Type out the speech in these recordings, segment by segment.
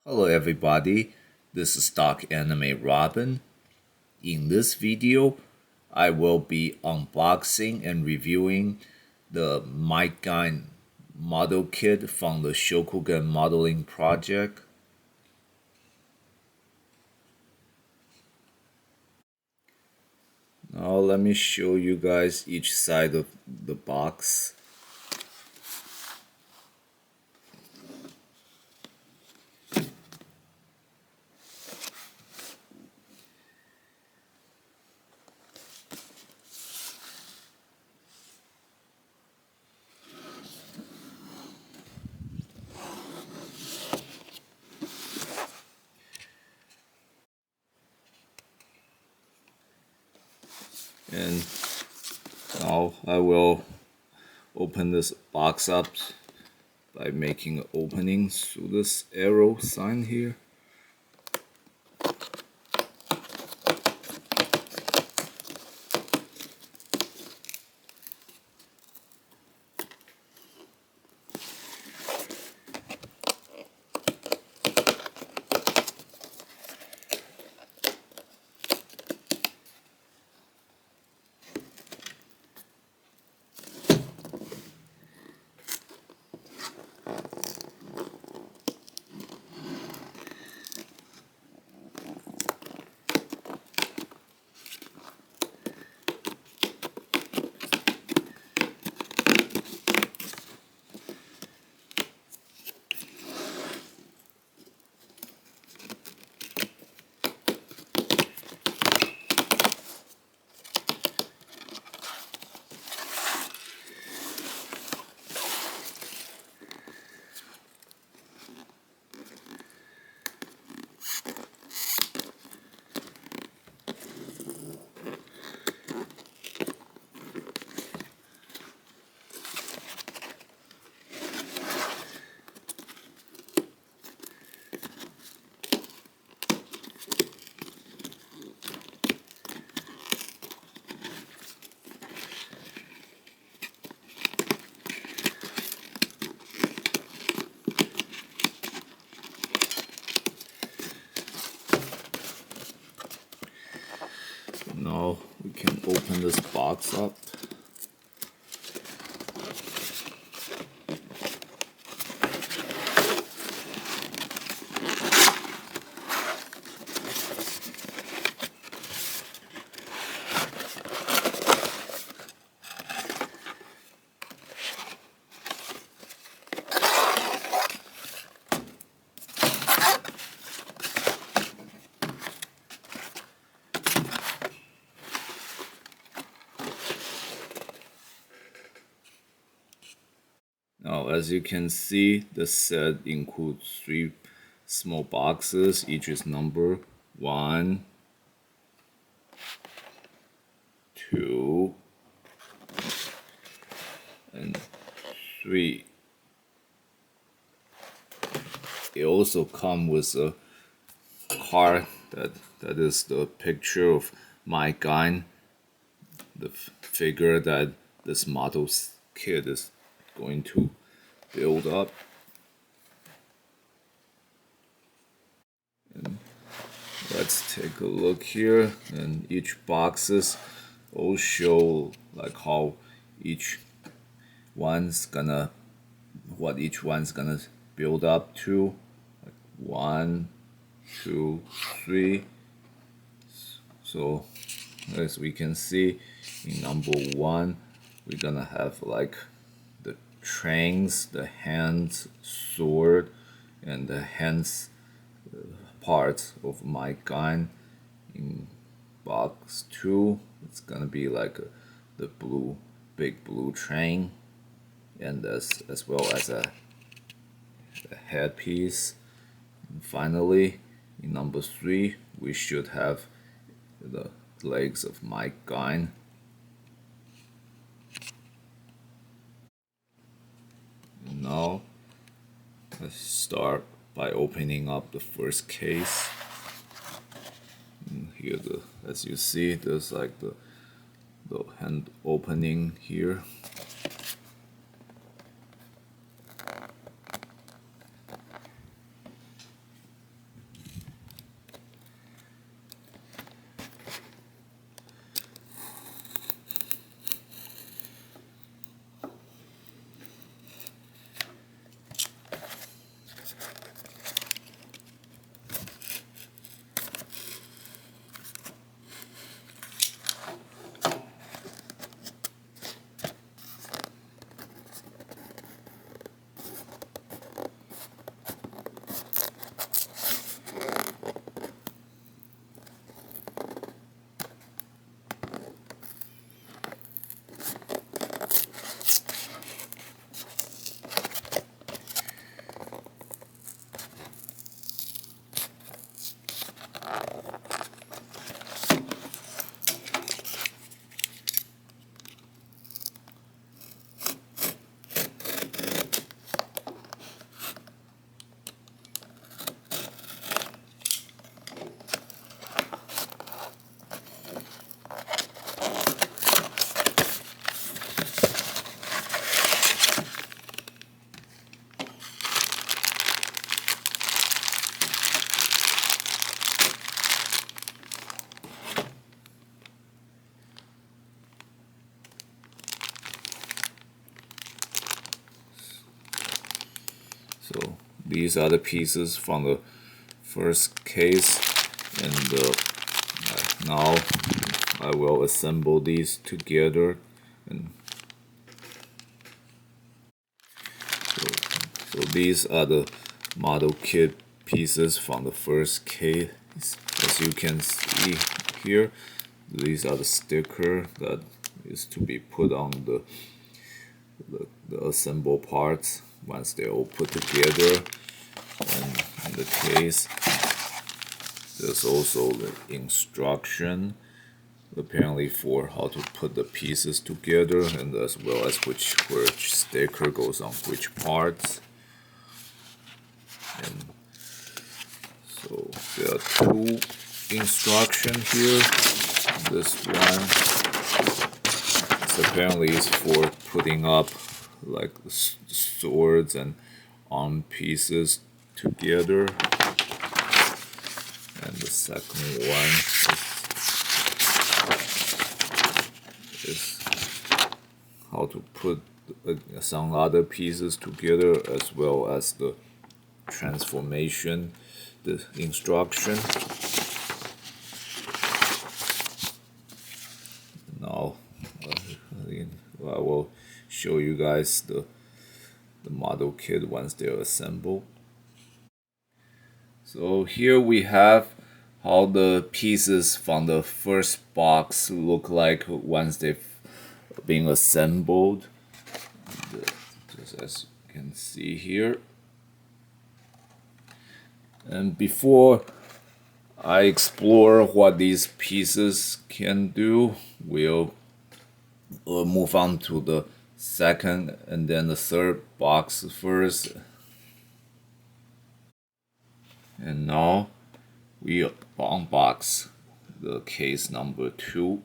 Hello everybody, this is Doc Anime Robin. In this video, I will be unboxing and reviewing the Gaine model kit from the Shokugan modeling project. Now let me show you guys each side of the box. And now I will open this box up by making an opening through this arrow sign here. Now we can open this box up. Now, as you can see, the set includes 3 small boxes. Each is number 1, 2, and 3. It also comes with a card that is the picture of Gaine, the figure that this model's kit is going to build up. And let's take a look here, and each boxes all show like how each one's gonna build up to, like 1, 2, 3. So as we can see, in number 1 we're gonna have like the trains, the hands, sword, and the hands part of Gaine. In box 2, it's gonna be like the big blue train, and as well as a headpiece. And finally, in number 3, we should have the legs of Gaine. Now, let's start by opening up the first case. And here, as you see, there's like the hand opening here. these are the pieces from the first case, and now I will assemble these together. And so these are the model kit pieces from the first case. As you can see here, these are the sticker that is to be put on the assembled parts once they're all put together. And in the case, there's also the instruction, apparently for how to put the pieces together, and as well as which sticker goes on which parts. And so there are two instructions here. This one apparently is for putting up like swords and arm pieces together, and the second one is how to put some other pieces together, as well as the transformation, the instruction. Now I will show you guys the model kit once they're assembled. So here we have how the pieces from the first box look like once they've been assembled, just as you can see here. And before I explore what these pieces can do, we'll move on to the second and then the third box first. And now we unbox the case number 2.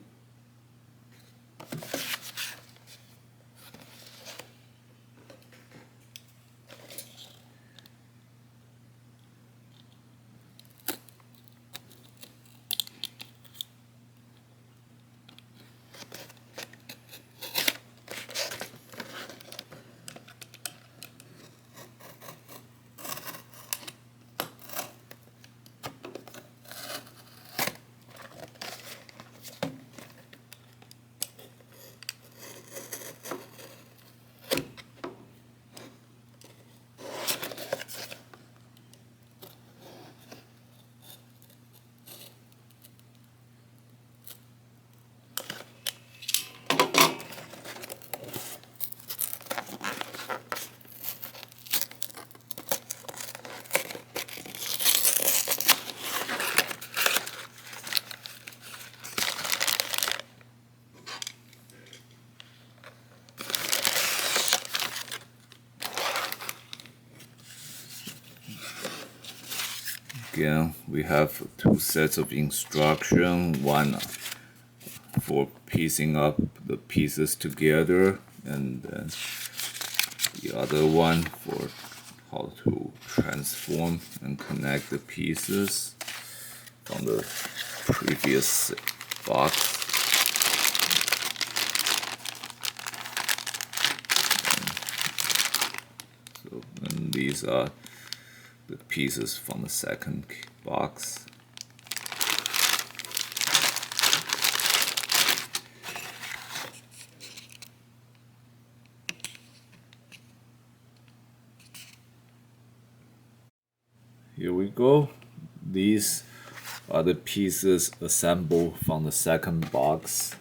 Again, we have 2 sets of instruction, one for piecing up the pieces together, and then the other one for how to transform and connect the pieces from the previous box. And these are the pieces from the second box. Here we go. These are the pieces assembled from the second box.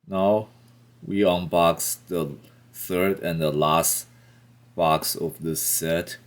Now we unbox the third and the last box of this set.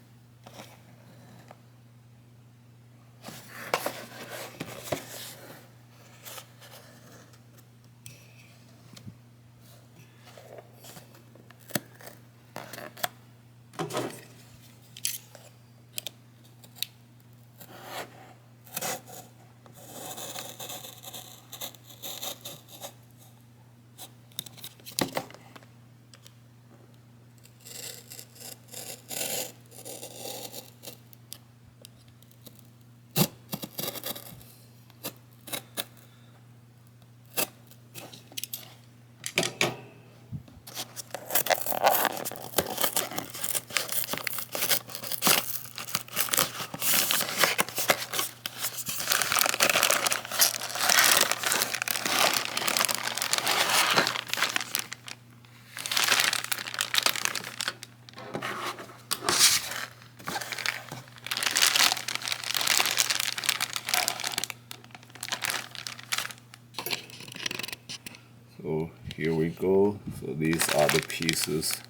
go. So these are the pieces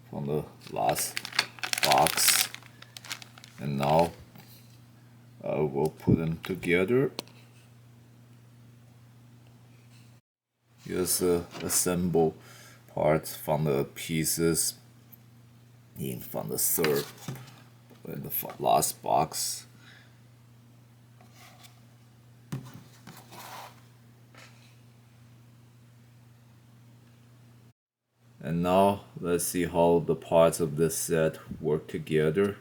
from the last box, and now we'll put them together. Here's the assemble parts from the pieces from the third and the last box. And now let's see how the parts of this set work together.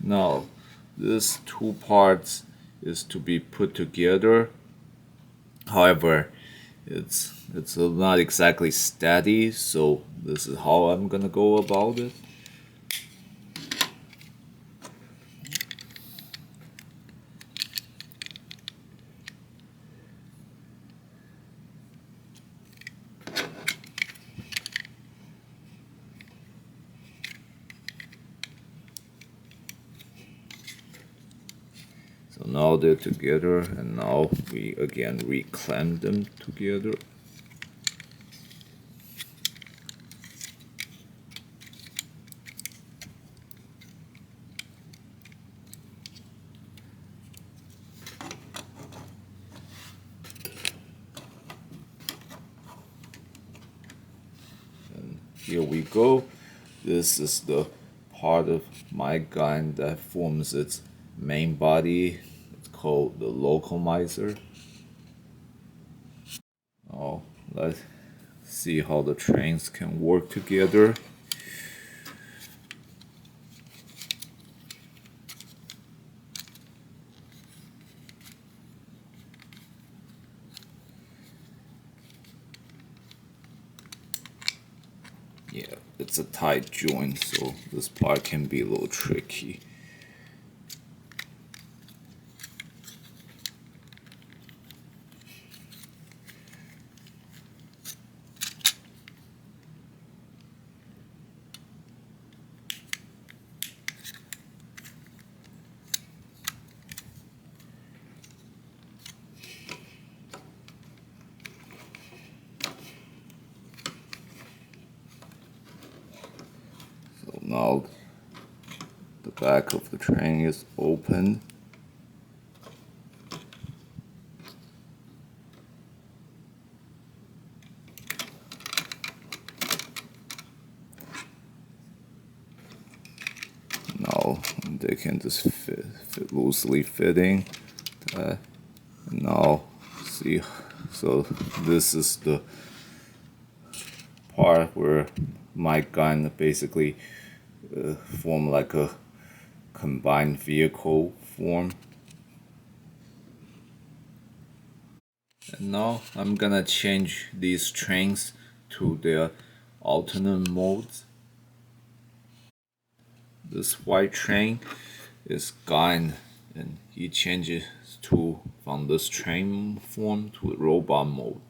Now, these two parts is to be put together. However, it's not exactly steady, so this is how I'm gonna go about it. So now they're together, and now we again reclamp them together. And here we go. This is the part of my Gaine that forms its main body. It's called the locomizer. Now let's see how the trains can work together. Yeah, it's a tight joint, so this part can be a little tricky. So now the back of the train is open. Now they can just fit loosely fitting. Now see, so this is the part where my gun basically form like a combined vehicle form. And now I'm gonna change these trains to their alternate modes. This white train is Gaine, and he changes to from this train form to robot mode.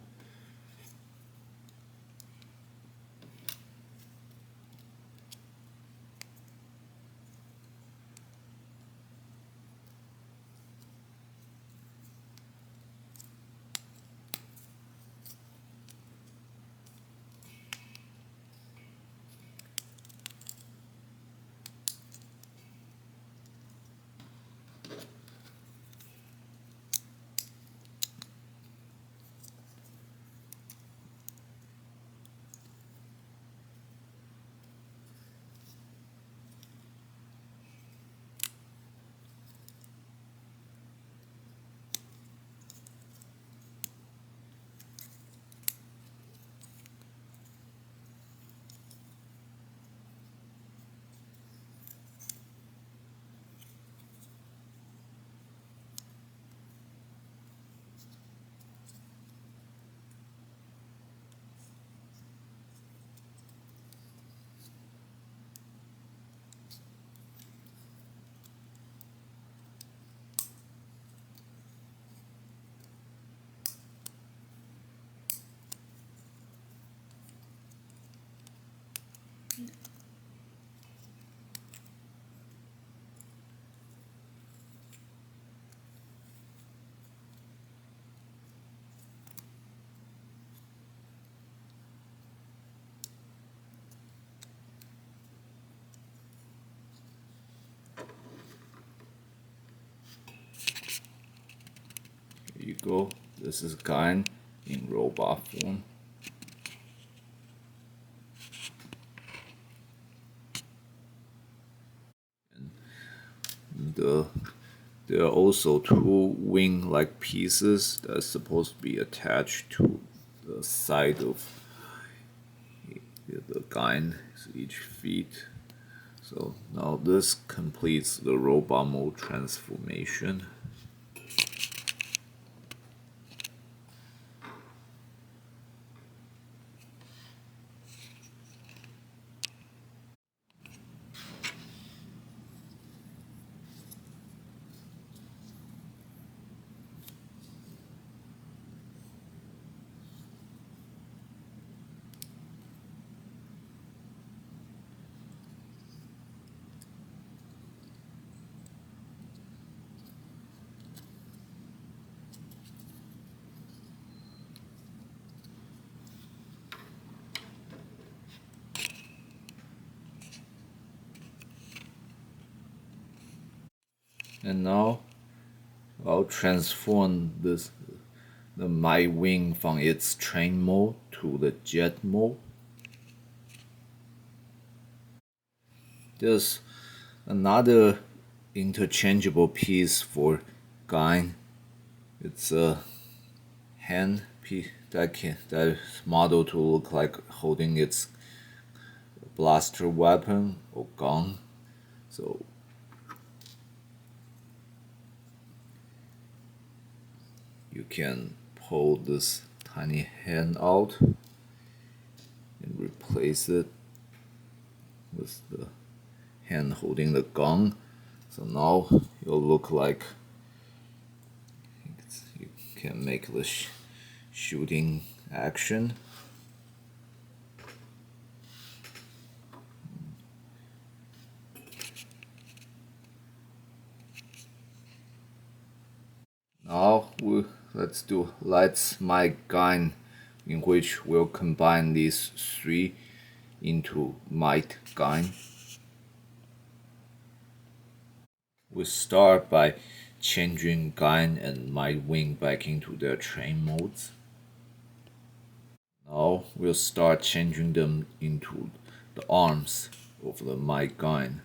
go. This is Gaine in robot form. There are also two wing-like pieces that are supposed to be attached to the side of the Gaine, each feet. So now this completes the robot mode transformation. And now I'll transform my wing from its train mode to the jet mode. There's another interchangeable piece for Gaine. It's a hand piece that is modeled to look like holding its blaster weapon or gun. So you can pull this tiny hand out and replace it with the hand holding the gun. So now it'll look like you can make the shooting action. Now let's do Lights My Gaine, in which we'll combine these three into Might Gaine. We start by changing Gaine and Might Wing back into their train modes. Now we'll start changing them into the arms of the Might Gaine.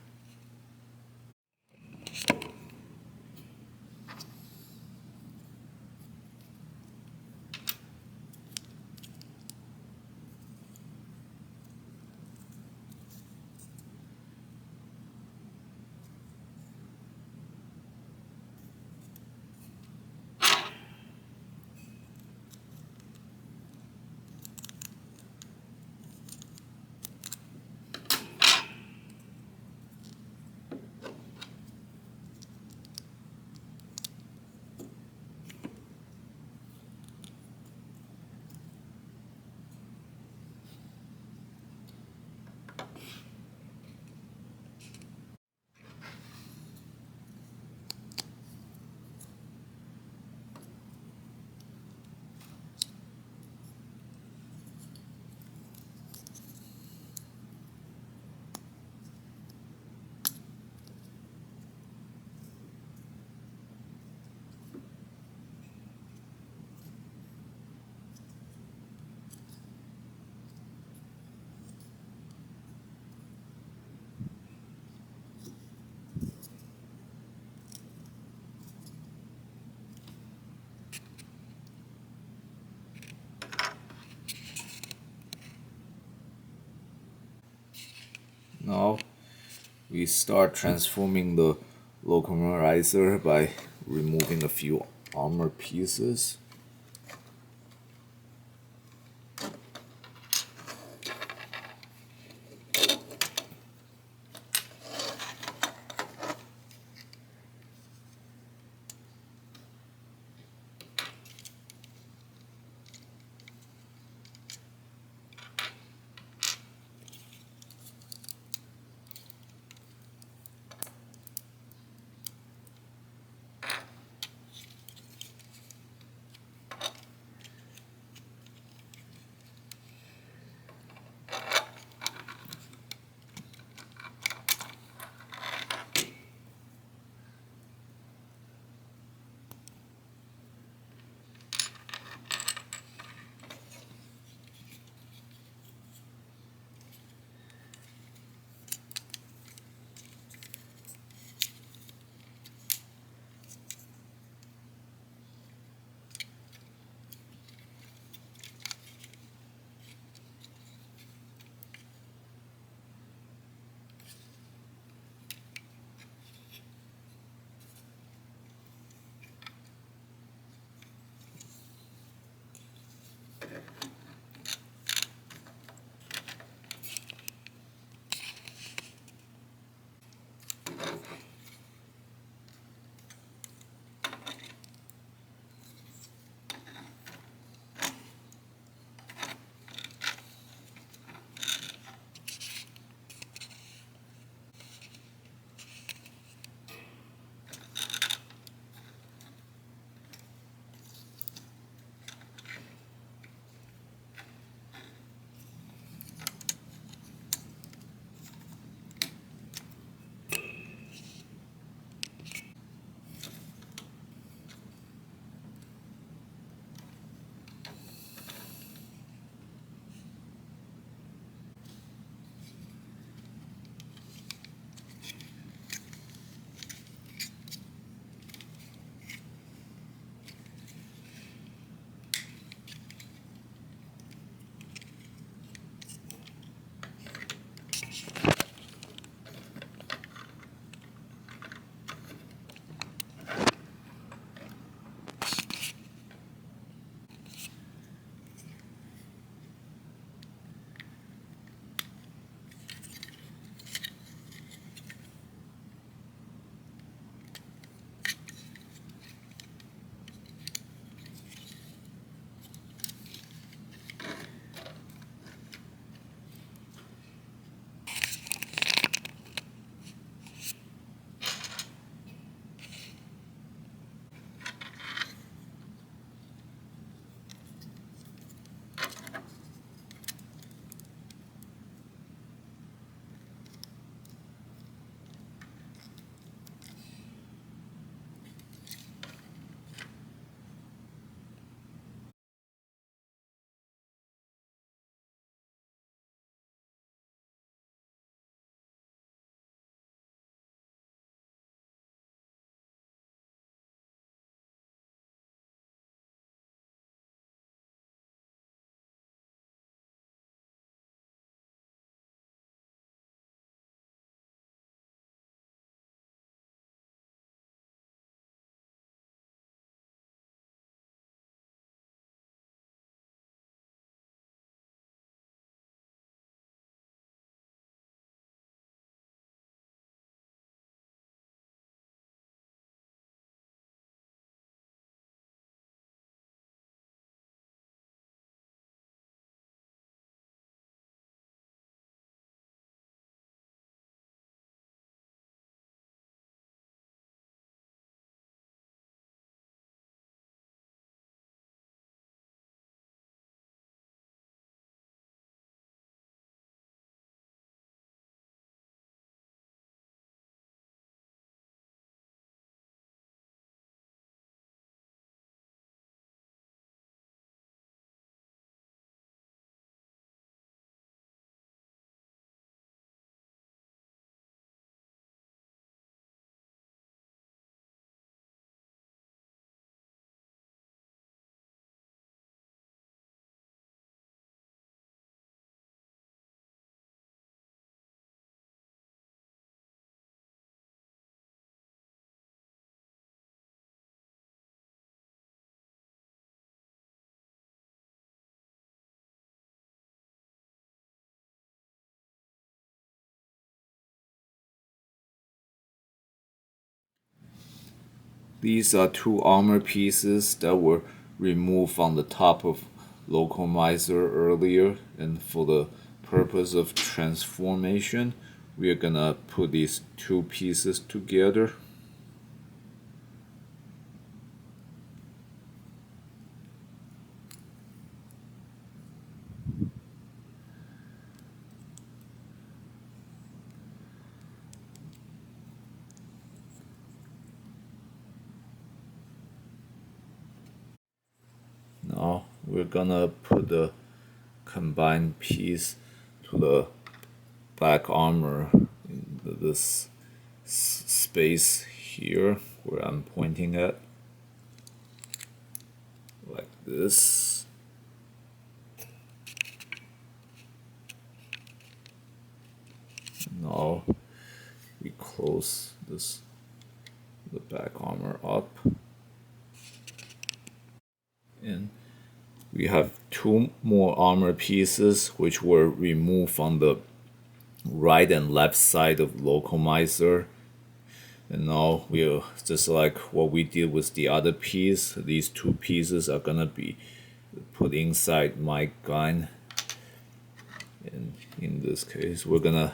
Now we start transforming the locomerizer by removing a few armor pieces. These are two armor pieces that were removed from the top of Locomizer earlier, and for the purpose of transformation, we are gonna put these two pieces together. Now we're gonna put the combined piece to the back armor in this space here where I'm pointing at, like this. Now we close the back armor up, and we have two more armor pieces which were removed from the right and left side of Locomizer. And now we'll, just like what we did with the other piece, these two pieces are gonna be put inside my gun. And in this case, we're gonna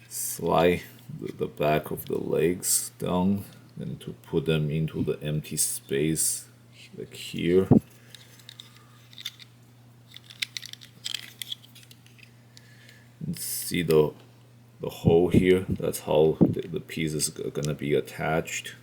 slide the back of the legs down and to put them into the empty space like here. And see the hole here? That's how the pieces are gonna be attached.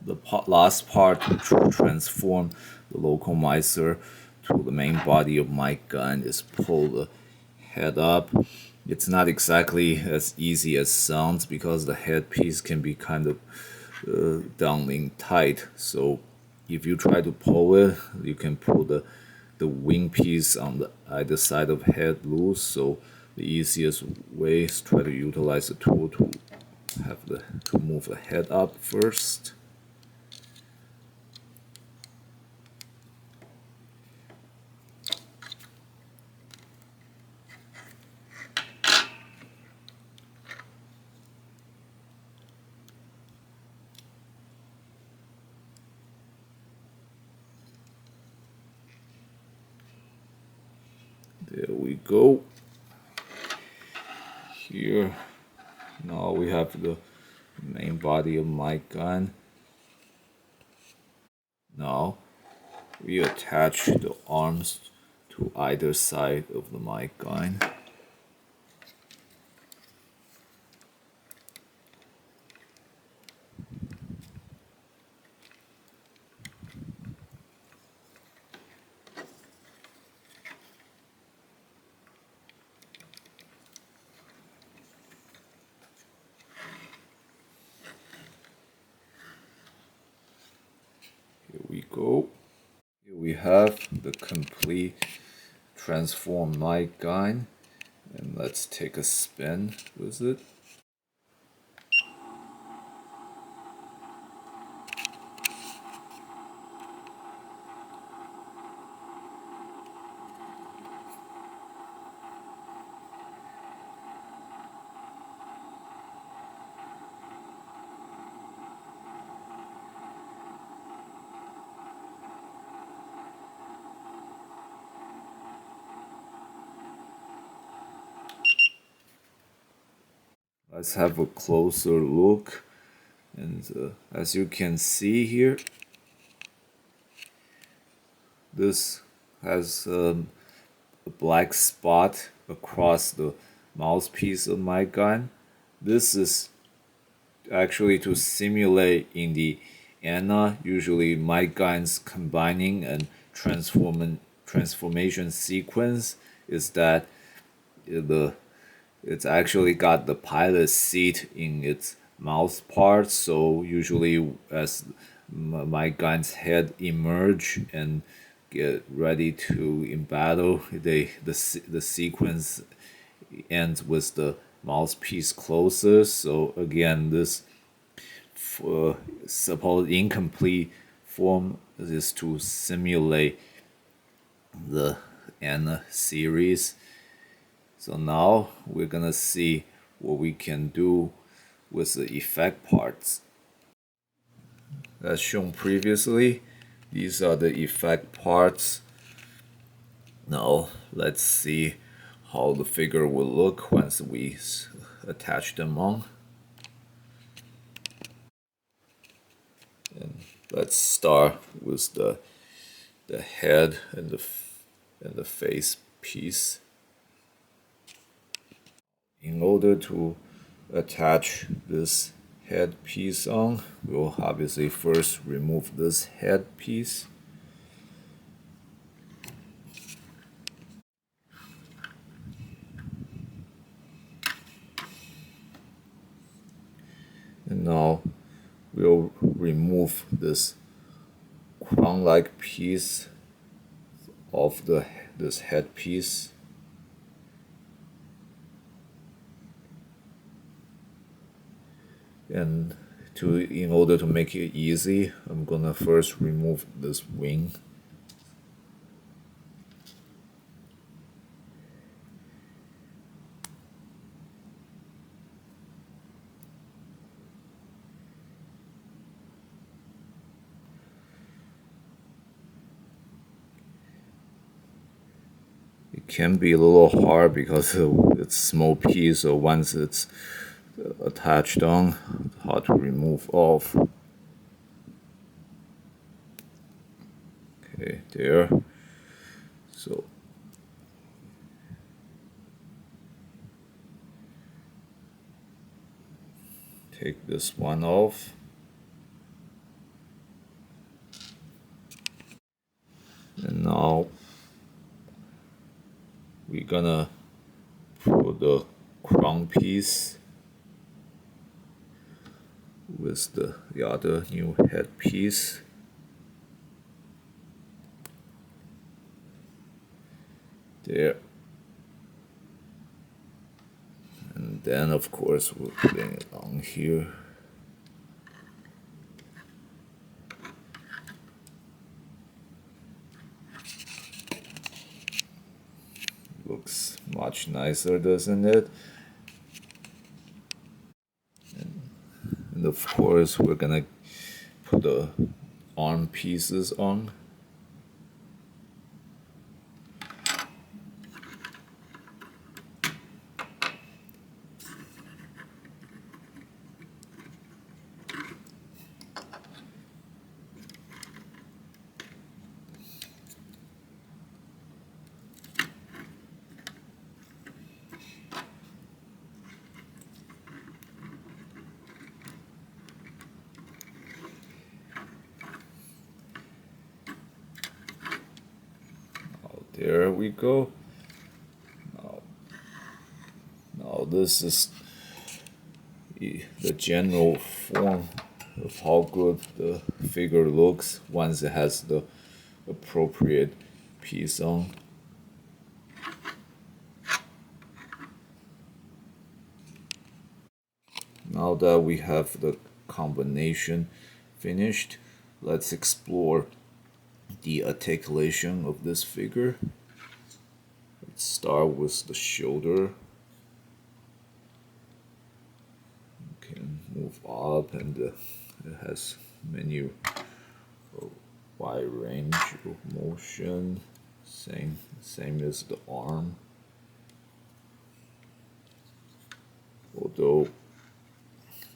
The last part to transform the Locomizer to the main body of my gun is pull the head up. It's not exactly as easy as sounds because the headpiece can be kind of down tight. So if you try to pull it, you can pull the wing piece on the either side of head loose. So the easiest way is try to utilize the tool to move the head up first. There we go. Here, now we have the main body of my gun. Now we attach the arms to either side of the mic gun. Here we go. Here we have the complete transformed mic gun, and let's take a spin with it. Let's have a closer look, and as you can see here, this has a black spot across the mouthpiece of my gun. This is actually to simulate in the Anna, usually my guns combining and transformation sequence is that it's actually got the pilot seat in its mouth part, so usually as my gun's head emerge and get ready to in battle, the sequence ends with the mouthpiece closer. So again, this supposed incomplete form is to simulate the N series. So now we're gonna see what we can do with the effect parts. As shown previously, these are the effect parts. Now let's see how the figure will look once we attach them on. And let's start with the head and the face piece. In order to attach this head piece on, we'll obviously first remove this head piece. And now we'll remove this crown-like piece of this head piece. And in order to make it easy, I'm gonna first remove this wing. It can be a little hard because it's a small piece, so once it's attached on, it's hard to remove off. Okay, there. So take this one off. And now we're gonna put the crown piece with the other new head piece. There. And then of course we're putting it on here. Looks much nicer, doesn't it? And of course we're gonna put the arm pieces on. There we go. Now this is the general form of how good the figure looks once it has the appropriate piece on. Now that we have the combination finished, let's explore the articulation of this figure. Let's start with the shoulder. You can move up, and it has many wide range of motion. Same as the arm. Although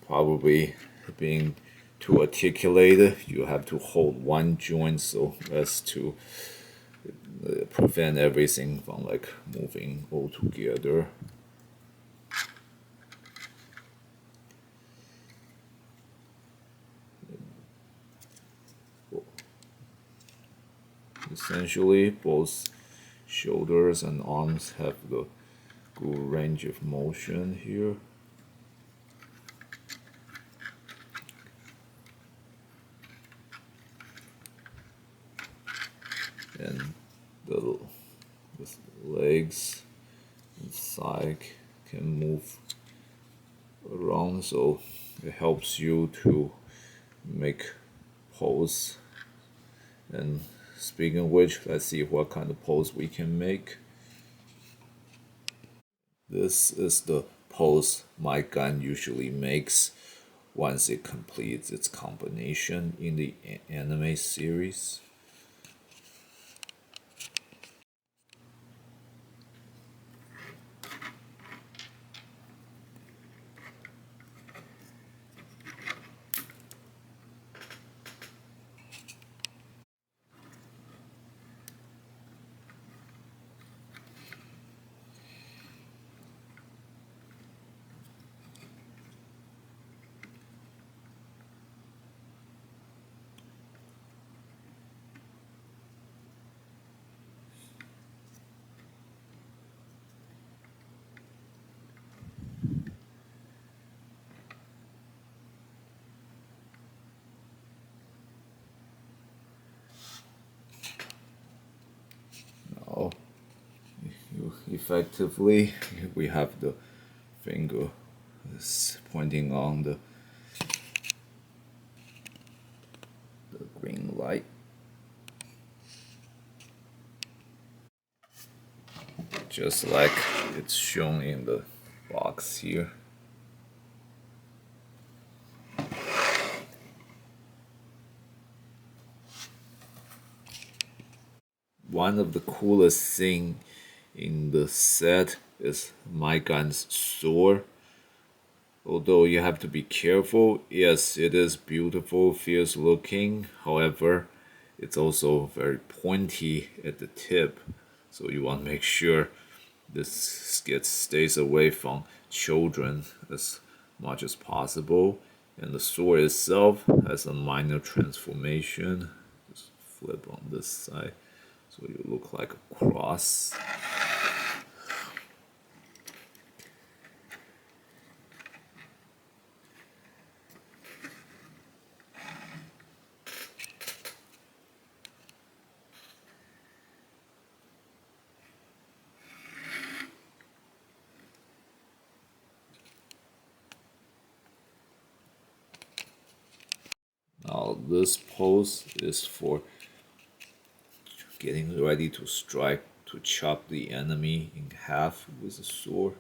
probably being too articulated, you have to hold one joint so as to prevent everything from like moving all together. Essentially, both shoulders and arms have the good range of motion here. And the legs and side can move around, so it helps you to make pose. And speaking of which, let's see what kind of pose we can make. This is the pose my gun usually makes once it completes its combination in the anime series. Now, effectively, we have the finger pointing on the green light. Just like it's shown in the box here. One of the coolest thing in the set is my gun's sword. Although you have to be careful, yes, it is beautiful, fierce looking. However, it's also very pointy at the tip, so you want to make sure this stays away from children as much as possible. And the sword itself has a minor transformation. Just flip on this side, so you look like a cross. Now this pose is for getting ready to strike, to chop the enemy in half with a sword.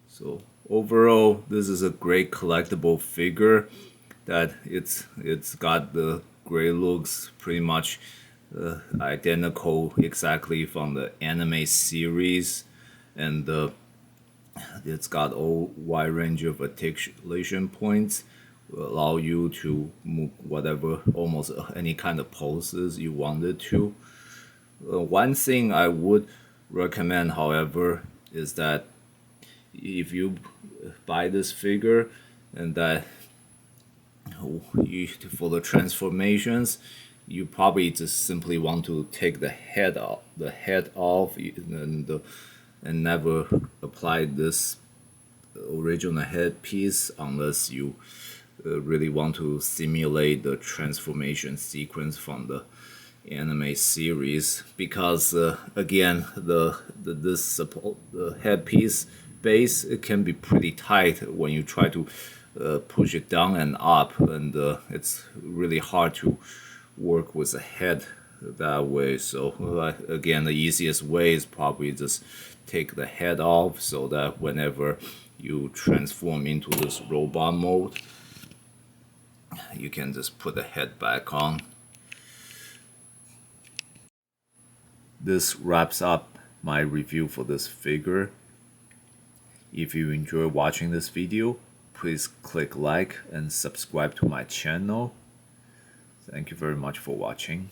So overall, this is a great collectible figure. That it's got the gray looks pretty much identical exactly from the anime series, and it's got a wide range of articulation points, will allow you to move whatever almost any kind of poses you wanted to. One thing I would recommend, however, is that if you buy this figure and that for the transformations, you probably just simply want to take the head off, and never apply this original headpiece unless you really want to simulate the transformation sequence from the anime series, because again, the headpiece base, it can be pretty tight when you try to push it down and up, and it's really hard to work with the head that way. So again, the easiest way is probably just take the head off, so that whenever you transform into this robot mode, you can just put the head back on. This wraps up my review for this figure. If you enjoy watching this video, please click like and subscribe to my channel. Thank you very much for watching.